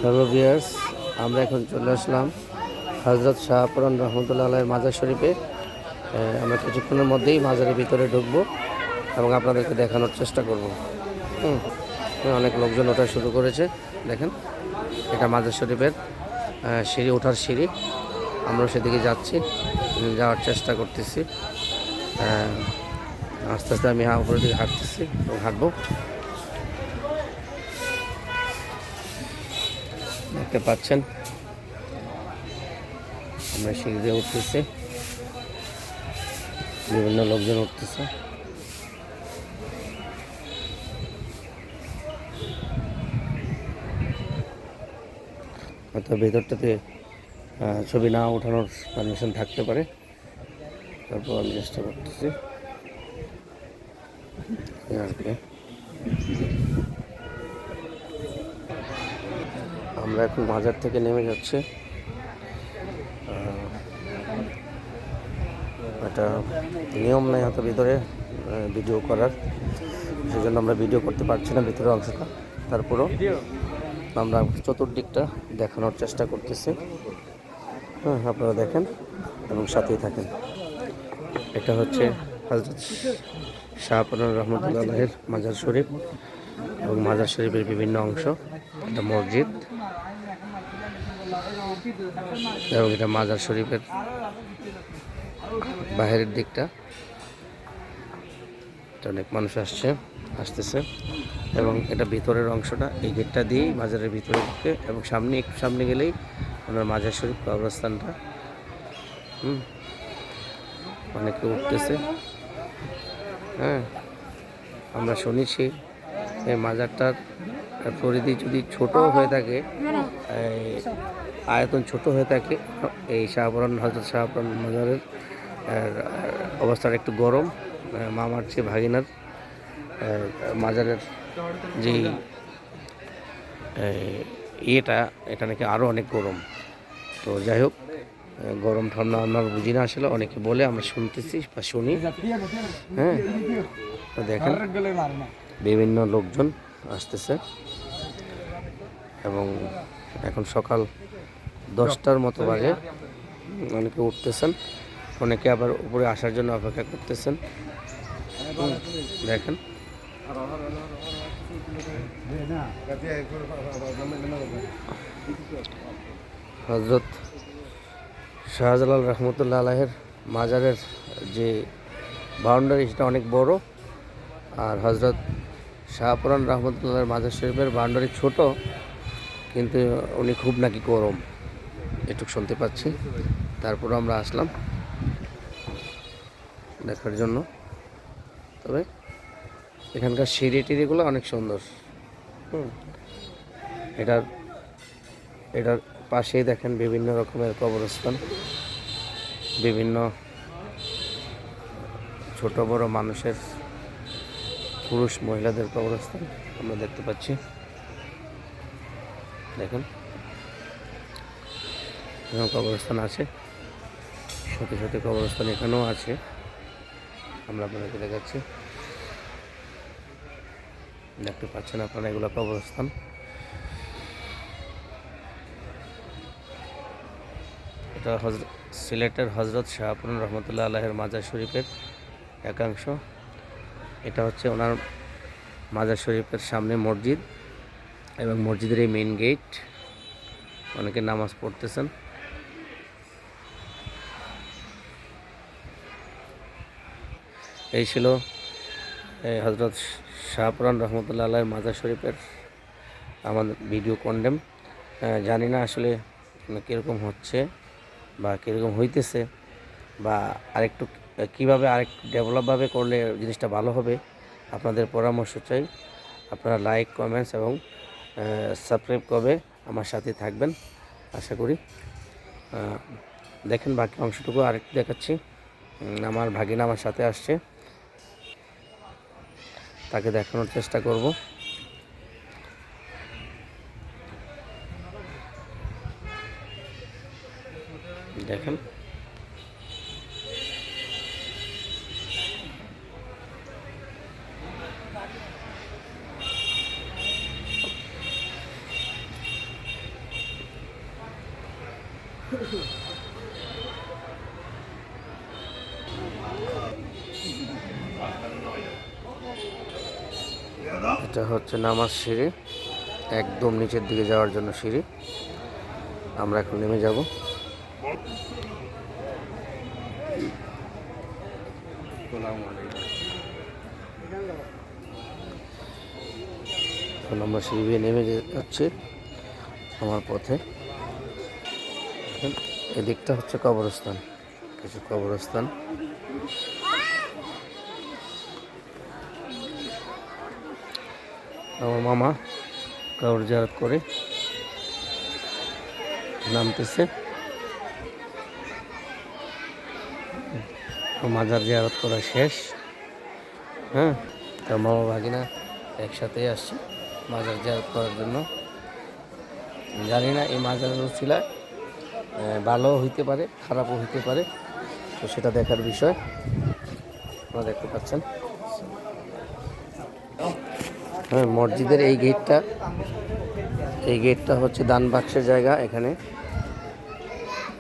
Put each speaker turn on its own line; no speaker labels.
Hello viewers, আমরা এখন চলে আসলাম হজরত শাহপুরান রহমতুল্লাহ আলাইহির মাজার শরীফে। আমরা কিছুক্ষণের মধ্যেই মাজারের ভিতরে ঢুকবো এবং আপনাদেরকে দেখানোর চেষ্টা করব। অনেক লোকজন ওঠা শুরু করেছে। দেখেন, এটা মাজার শরীফের সিঁড়ি, ওঠার সিঁড়ি। আমরা সেদিকে যাচ্ছি, যাওয়ার চেষ্টা করতেছি। আস্তে আস্তে আমি উপরের দিকে হাঁটতেছি এবং হাঁটবো। দেখতে পাচ্ছেন আমরা সিঁড়ি দিয়ে উঠতেছি, বিভিন্ন লোকজন উঠতেছে। হয়তো ভেতরটাতে ছবি না ওঠানোর পারমিশন থাকতে পারে, তারপর আমি চেষ্টা করতেছি আর কি। আমরা এখন মাজার থেকে নেমে যাচ্ছি। এটা নিয়ম নেই হয়তো ভিতরে ভিডিও করার, সেজন্য আমরা ভিডিও করতে পারছি না ভিতরের অংশটা। তারপরও আমরা চতুর্দিকটা দেখানোর চেষ্টা করতেছি। আপনারা দেখেন এবং সাথেই থাকেন। এটা হচ্ছে হযরত শাহপুরান রহমতুল্লাহ আলাইহির মাজার শরীফ এবং মাজার শরীফের বিভিন্ন অংশ। এটা মসজিদ এবং এটা মাজার শরীফের বাইরের দিকটা। অনেক মানুষ আসতেছে এবং এটা ভিতরের অংশটা। এই গেটটা দিয়েই মাজারের ভিতরে ঢুকে এবং একটু সামনে গেলেই ওনার মাজার শরীফ কবরস্থানটা। অনেকে উঠতেছে। আমরা শুনেছি এই মাজারটার পরিধি যদি ছোট হয়ে থাকে, আয়তন ছোট হয়ে থাকে, এই হযরত শাহপুরান মাজারের অবস্থাটা একটু গরম। মামার চেয়ে ভাগিনার মাজারের যেই এটা নাকি আরও অনেক গরম। তো যাই হোক, গরম ঠান্ডা আমরা বুঝি না আসলে, অনেকে বলে, আমরা শুনতেছি বা শুনি। তো দেখেন বিভিন্ন লোকজন আসতেছে এবং এখন সকাল 10টার মতো বাজে। অনেকে উঠতেছেন, অনেকে আবার উপরে আসার জন্য অপেক্ষা করতেছেন। দেখেন হযরত শাহজালাল রহমতুল্লাহ আলাইহির মাজারের যে বাউন্ডারি, সেটা অনেক বড়। আর হযরত শাহপুরান রহমতুল্লাহর মাজার শরীফের বাউন্ডারি ছোট, কিন্তু উনি খুব নাকি গরম, এটুকু শুনতে পাচ্ছি। তারপর আমরা আসলাম দেখার জন্য। তবে এখানকার সিঁড়িটিগুলো অনেক সুন্দর। এটার পাশেই দেখেন বিভিন্ন রকমের কবরস্থান, বিভিন্ন ছোট বড় মানুষের, পুরুষ মহিলাদের কবরস্থান আমরা দেখতে পাচ্ছি। দেখেন এখানেও কবরস্থান আছে, সাথে সাথে কবরস্থান এখানেও আছে। আমরা আপনাদেরকে দেখাচ্ছি, দেখতে পাচ্ছেন আপনারা, এগুলো কবরস্থান। এটা সিলেটের হযরত শাহপুরান রহমতুল্লাহ আলাইহির মাজার শরীফের একাংশ। এটা হচ্ছে ওনার মাজার শরীফের সামনে মসজিদ এবং মসজিদের এই মেইন গেট। অনেকে নামাজ পড়তেছেন। এই ছিল হযরত শাহপুরান রহমতুল্লাহ আলাইহির মাজার শরীফের আমাদের ভিডিও কন্ডেম। জানি না আসলে কীরকম হচ্ছে বা কীরকম হইতেছে, বা আরেকটু কীভাবে আরেকটু ডেভেলপভাবে করলে জিনিসটা ভালো হবে। আপনাদের পরামর্শ চাই। আপনারা লাইক, কমেন্টস এবং সাবস্ক্রাইব করবে আমার সাথে থাকবেন আশা করি। দেখেন বাকি অংশটুকু আরেকটু দেখাচ্ছি। আমার ভাগিনা আমার সাথে আসছে, তাকে দেখানোর চেষ্টা করব। দেখেন এটা হচ্ছে নামাজ সিঁড়ি, একদম নিচের দিকে যাওয়ার জন্য সিঁড়ি। আমরা এখন নেমে যাব। এখন আমরা সিঁড়ি বেয়ে নেমে যাচ্ছি আমার পথে। এদিকটা হচ্ছে কবরস্থান, কিছু কবরস্থান। আমার মামা কবর জিয়ারত করে নামতেছে। মাজার জিয়ারত করা শেষ। হ্যাঁ, তো মামা ভাগিনা একসাথেই আসছে মাজার জিয়ারত করার জন্য। জানি না এই মাজারের উছিলায় ভালো হইতে পারে, খারাপও হইতে পারে, তো সেটা দেখার বিষয়। আপনারা দেখতে পাচ্ছেন হ্যাঁ, মসজিদের এই গেটটা হচ্ছে দান বাক্সের জায়গা। এখানে